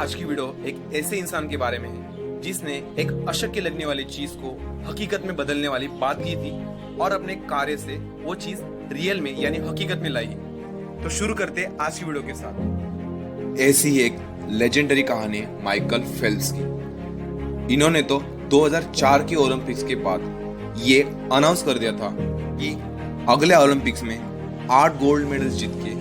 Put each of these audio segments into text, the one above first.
आज की वीडियो एक ऐसे इंसान के बारे में है जिसने एक अशक्य लगने वाली चीज को हकीकत में बदलने वाली बात की थी और अपने कार्य से वो चीज रियल में यानी हकीकत में लाई। तो शुरू करते हैं आज की वीडियो के साथ। ऐसी ही एक लेजेंडरी कहानी है माइकल फेल्प्स की। इन्होंने तो 2004 के ओलंपिक्स के बाद ये अनाउंस कर दिया था कि अगले ओलंपिक्स में 8 गोल्ड मेडल्स जीत के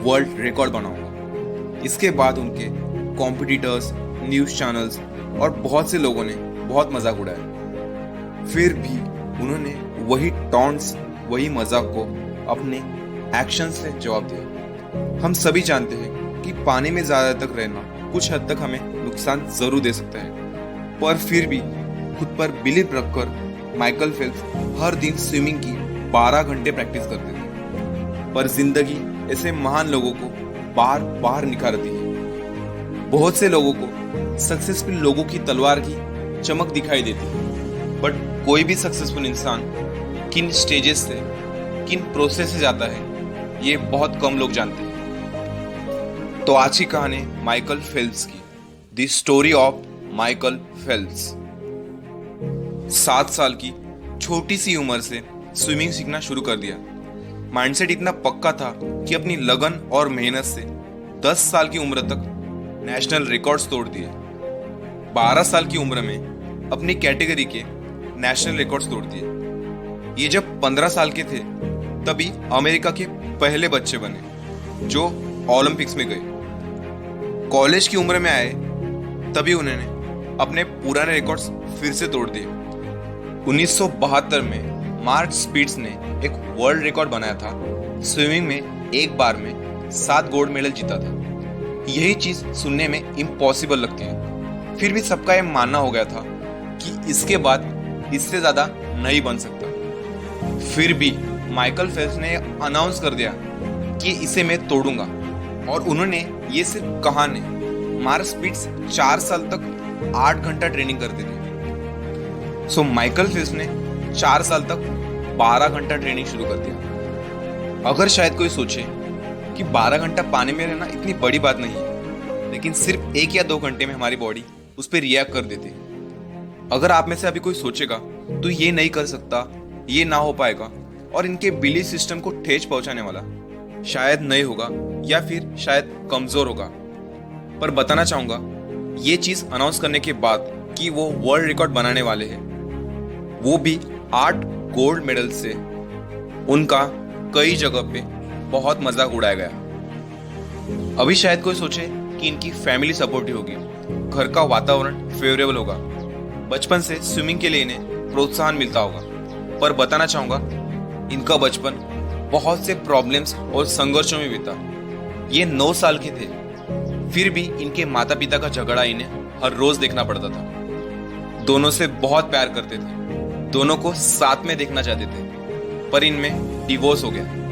वर्ल्ड रिकॉर्ड बनाऊंगा। इसके बाद उनके कॉम्पिटिटर्स, न्यूज चैनल्स और बहुत से लोगों ने बहुत मजाक उड़ाया। फिर भी उन्होंने वही टॉन्ट्स, वही मजाक को अपने एक्शन से जवाब दिया। हम सभी जानते हैं कि पानी में ज्यादा तक रहना कुछ हद तक हमें नुकसान जरूर दे सकता है, पर फिर भी खुद पर बिलीव रखकर माइकल फेल्प्स हर दिन स्विमिंग की 12 घंटे प्रैक्टिस करते थे। पर जिंदगी ऐसे महान लोगों को बार बार निखारती है। बहुत से लोगों को सक्सेसफुल लोगों की तलवार की चमक दिखाई देती है, बट कोई भी सक्सेसफुल इंसान किन स्टेजेस से, किन प्रोसेस से जाता है, ये बहुत कम लोग जानते हैं। तो आज की कहानी माइकल फेल्प्स की, the story of Michael Phelps. 7 साल की छोटी सी उम्र से स्विमिंग सीखना शुरू कर दिया। माइंडसेट इतना पक्का था कि अपनी लगन और मेहनत से 10 साल की उम्र तक नेशनल रिकॉर्ड्स तोड़ दिए। 12 साल की उम्र में अपनी कैटेगरी के नेशनल रिकॉर्ड्स तोड़ दिए। ये जब 15 साल के थे तभी अमेरिका के पहले बच्चे बने जो ओलंपिक्स में गए। कॉलेज की उम्र में आए तभी उन्होंने अपने पुराने रिकॉर्ड्स फिर से तोड़ दिए। 1972 में मार्क स्पिट्ज ने एक वर्ल्ड रिकॉर्ड बनाया था। स्विमिंग में एक बार में 7 गोल्ड मेडल जीता था। यही चीज सुनने में इम्पॉसिबल लगती है, फिर भी सबका यह मानना हो गया था कि इसके बाद इससे ज्यादा नहीं बन सकता। फिर भी माइकल फेल्प्स ने अनाउंस कर दिया कि इसे मैं तोड़ूंगा, और उन्होंने ये सिर्फ कहा नहीं। मार्क स्पिट्ज 4 साल तक 8 घंटा ट्रेनिंग करते थे। सो माइकल फेल्प्स ने 4 साल तक 12 घंटा ट्रेनिंग शुरू कर दिया। अगर शायद कोई सोचे कि 12 घंटा पानी में रहना इतनी बड़ी बात नहीं है, लेकिन सिर्फ 1 या 2 घंटे में हमारी बॉडी उस पर रिएक्ट कर देती है। अगर आप में से अभी कोई सोचेगा तो ये नहीं कर सकता, ये ना हो पाएगा, और इनके बिलीफ सिस्टम को ठेस पहुंचाने वाला शायद नहीं होगा या फिर शायद कमजोर होगा। पर बताना चाहूंगा ये चीज अनाउंस करने के बाद कि वो वर्ल्ड रिकॉर्ड बनाने वाले हैं, वो भी 8 गोल्ड मेडल से, उनका कई जगह पे बहुत मजाक उड़ाया गया। अभी शायद कोई सोचे कि इनकी फैमिली सपोर्टिव होगी, घर का वातावरण फेवरेबल होगा, बचपन से स्विमिंग के लिए इन्हें प्रोत्साहन मिलता होगा। पर बताना चाहूंगा इनका बचपन बहुत से प्रॉब्लम्स और संघर्षों में बीता। ये 9 साल के थे, फिर भी इनके माता पिता का झगड़ा इन्हें हर रोज देखना पड़ता था। दोनों से बहुत प्यार करते थे, दोनों को साथ में देखना चाहते थे, पर इनमें डिवोर्स हो गया।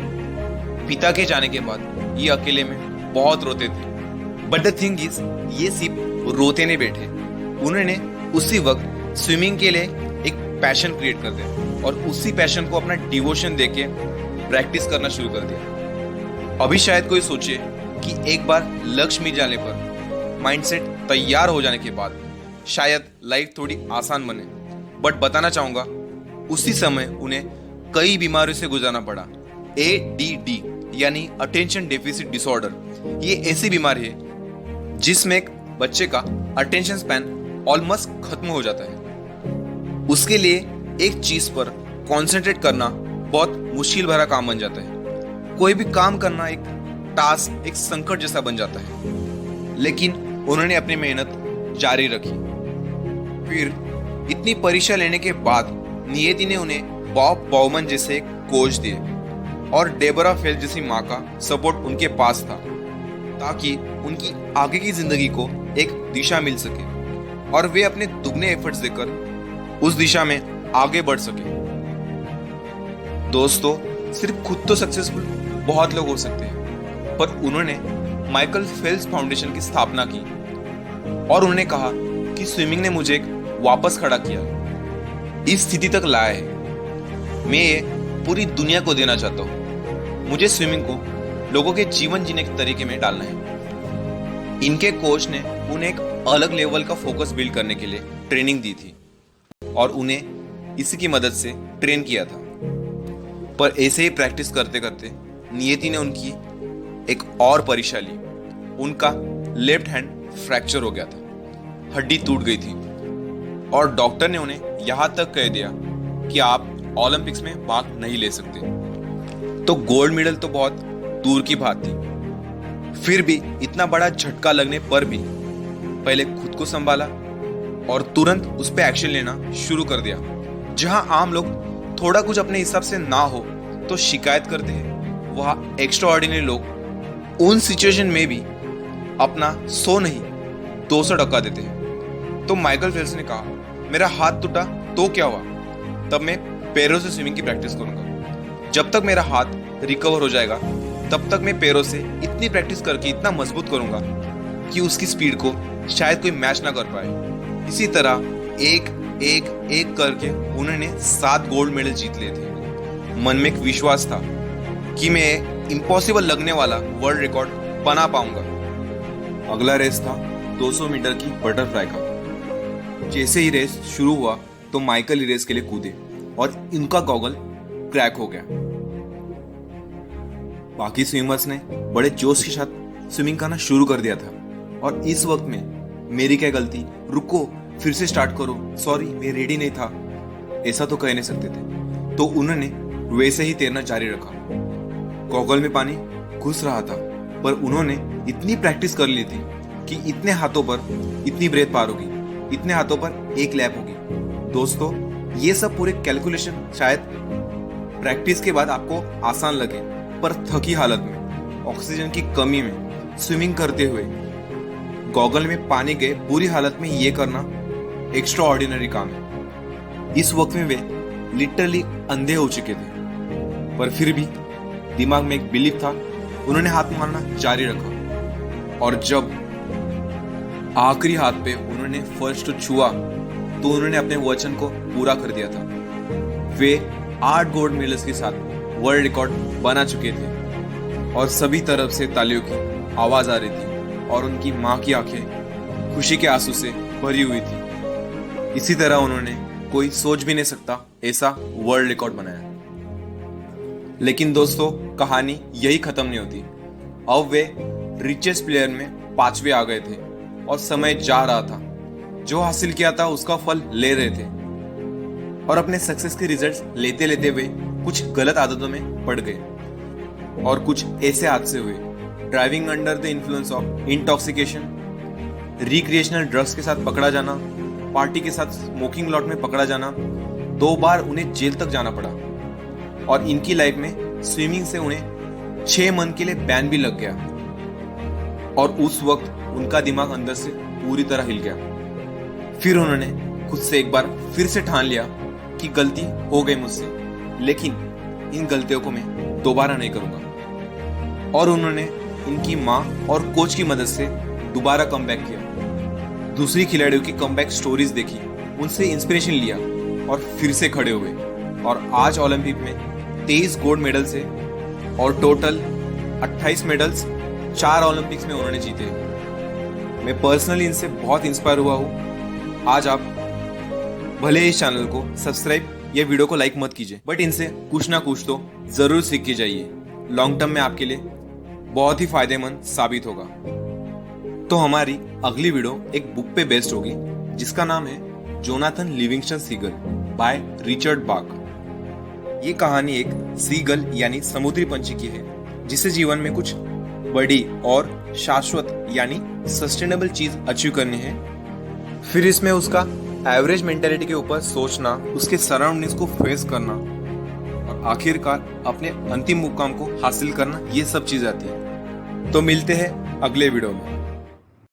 पिता के जाने के बाद ये अकेले में बहुत रोते थे। बट द थिंग इज, ये सिर्फ रोते नहीं बैठे, उन्होंने उसी वक्त स्विमिंग के लिए एक पैशन क्रिएट कर दिया और उसी पैशन को अपना डिवोशन देके प्रैक्टिस करना शुरू कर दिया। अभी शायद कोई सोचे कि एक बार लक्ष्य मिल जाने पर, माइंडसेट तैयार हो जाने के बाद शायद लाइफ थोड़ी आसान बने, बट बताना चाहूंगा उसी समय उन्हें कई बीमारियों से गुजरना पड़ा। ADD यानी अटेंशन डेफिसिट डिसऑर्डर, ये ऐसी बीमारी है जिसमें एक बच्चे का अटेंशन स्पैन ऑलमोस्ट खत्म हो जाता है। उसके लिए एक चीज पर कंसंट्रेट करना बहुत मुश्किल भरा काम बन जाता है। कोई भी काम करना एक टास्क, एक संकट जैसा बन जाता है। लेकिन उन्होंने अपनी मेहनत जारी रखी। फिर इतनी परीक्षा लेने के बाद नियति ने उन्हें बॉब बाउमन जैसे कोच दिए और डेबोरा फेल्प्स जैसी माँ का सपोर्ट उनके पास था, ताकि उनकी आगे की जिंदगी को एक दिशा मिल सके और वे अपने दुगने एफर्ट्स देकर उस दिशा में आगे बढ़ सके। दोस्तों, सिर्फ खुद तो सक्सेसफुल बहुत लोग हो सकते हैं, पर उन्होंने माइकल फेल्प्स फाउंडेशन की स्थापना की और उन्होंने कहा कि स्विमिंग ने मुझे वापस खड़ा किया, इस स्थिति तक लाया है। मैं ये पूरी दुनिया को देना चाहता हूँ। मुझे स्विमिंग को लोगों के जीवन जीने के तरीके में डालना है। इनके कोच ने उन्हें एक अलग लेवल का फोकस बिल्ड करने के लिए ट्रेनिंग दी थी और उन्हें इसी की मदद से ट्रेन किया था। पर ऐसे ही प्रैक्टिस करते करते नियति ने उनकी एक और परीक्षा ली। उनका लेफ्ट हैंड फ्रैक्चर हो गया था, हड्डी टूट गई थी और डॉक्टर ने उन्हें यहां तक कह दिया कि आप ओलंपिक्स में भाग नहीं ले सकते। तो गोल्ड मेडल तो बहुत दूर की बात थी। फिर भी इतना बड़ा झटका लगने पर भी पहले खुद को संभाला और तुरंत उस पर एक्शन लेना शुरू कर दिया। जहां आम लोग थोड़ा कुछ अपने हिसाब से ना हो तो शिकायत करते हैं, वहां एक्स्ट्रा ऑर्डिनरी लोग उन सिचुएशन में भी अपना 100 नहीं 200 टका देते हैं। तो माइकल फेल्प्स ने कहा, मेरा हाथ टूटा तो क्या हुआ, तब मैं पैरों से स्विमिंग की प्रैक्टिस करूंगा। जब तक मेरा हाथ रिकवर हो जाएगा तब तक मैं पैरों से इतनी प्रैक्टिस करके इतना मजबूत करूंगा कि उसकी स्पीड को शायद कोई मैच ना कर पाए। इसी तरह एक एक एक करके उन्होंने 7 गोल्ड मेडल जीत लिए थे। मन में एक विश्वास था कि मैं इम्पॉसिबल लगने वाला वर्ल्ड रिकॉर्ड बना पाऊंगा। अगला रेस था 200 मीटर की बटरफ्लाई का। जैसे ही रेस शुरू हुआ तो माइकल ही रेस के लिए कूदे और इनका गॉगल क्रैक हो गया। बाकी स्विमर्स ने बड़े जोश के साथ स्विमिंग करना शुरू कर दिया था और इस वक्त में मेरी क्या गलती, रुको फिर से स्टार्ट करो, सॉरी मैं रेडी नहीं था, ऐसा तो कह नहीं सकते थे। तो उन्होंने वैसे ही तैरना जारी रखा। गॉगल में पानी घुस रहा था पर उन्होंने इतनी प्रैक्टिस कर ली थी कि इतने हाथों पर इतनी ब्रेथ पार होगी, इतने हाथों पर एक लैप होगी। दोस्तों ये सब पूरे कैलकुलेशन शायद प्रैक्टिस के बाद आपको आसान लगे, पर थकी हालत में, ऑक्सीजन की कमी में स्विमिंग करते हुए गॉगल में पानी गए बुरी हालत में ये करना एक्स्ट्रा ऑर्डिनरी काम है। इस वक्त में वे लिटरली अंधे हो चुके थे, पर फिर भी दिमाग में एक बिलीफ था। उन्होंने हाथ मारना जारी रखा और जब आखिरी हाथ पे उन्होंने फर्स्ट छुआ तो उन्होंने अपने वचन को पूरा कर दिया था। वे 8 गोल्ड मेडल्स के साथ वर्ल्ड रिकॉर्ड बना चुके थे और सभी तरफ से तालियों की आवाज आ रही थी और उनकी मां की आंखें खुशी के आंसू से भरी हुई थी। इसी तरह उन्होंने कोई सोच भी नहीं सकता ऐसा वर्ल्ड रिकॉर्ड बनाया। लेकिन दोस्तों कहानी यही खत्म नहीं होती। अब वे रिचेस्ट प्लेयर में 5वें आ गए थे और समय जा रहा था। जो हासिल किया था उसका फल ले रहे थे और अपने सक्सेस के रिजल्ट्स लेते लेते वे कुछ गलत आदतों में पड़ गए और कुछ ऐसे हादसे हुए, driving under the influence of intoxication, recreational drugs के साथ पकड़ा जाना, पार्टी के साथ स्मोकिंग लॉट में पकड़ा जाना। 2 बार उन्हें जेल तक जाना पड़ा और इनकी लाइफ में स्विमिंग से उन्हें 6 मंथ के लिए बैन भी लग गया और उस वक्त उनका दिमाग अंदर से पूरी तरह हिल गया। फिर उन्होंने खुद से एक बार फिर से ठान लिया कि गलती हो गई मुझसे, लेकिन इन गलतियों को मैं दोबारा नहीं करूंगा। और उन्होंने इनकी माँ और कोच की मदद से दोबारा कमबैक किया। दूसरी खिलाड़ियों की कमबैक स्टोरीज देखी, उनसे इंस्पिरेशन लिया और फिर से खड़े हुए और आज ओलंपिक में 23 गोल्ड मेडल से और टोटल 28 मेडल्स 4 ओलंपिक्स में उन्होंने जीते। मैं पर्सनली इनसे बहुत इंस्पायर हुआ हूँ। आज आप भले इस चैनल को सब्सक्राइब या वीडियो को लाइक मत कीजिए, बट इनसे कुछ ना कुछ तो जरूर सीख के जाइए। लॉन्ग टर्म में आपके लिए बहुत ही फायदेमंद साबित होगा। तो हमारी अगली वीडियो एक बुक पे बेस्ड होगी जिसका नाम है Jonathan Livingston Seagull by Richard Bach. ये कहानी एक सीगल यानी समुद्री पंछी की है जिसे जीवन में कुछ बड़ी और शाश्वत यानी सस्टेनेबल चीज अचीव करनी है। फिर इसमें उसका एवरेज मेंटेलिटी के ऊपर सोचना, उसके सराउंडिंग्स को फेस करना और आखिरकार अपने अंतिम मुकाम को हासिल करना, ये सब चीज आती है। तो मिलते हैं अगले वीडियो में।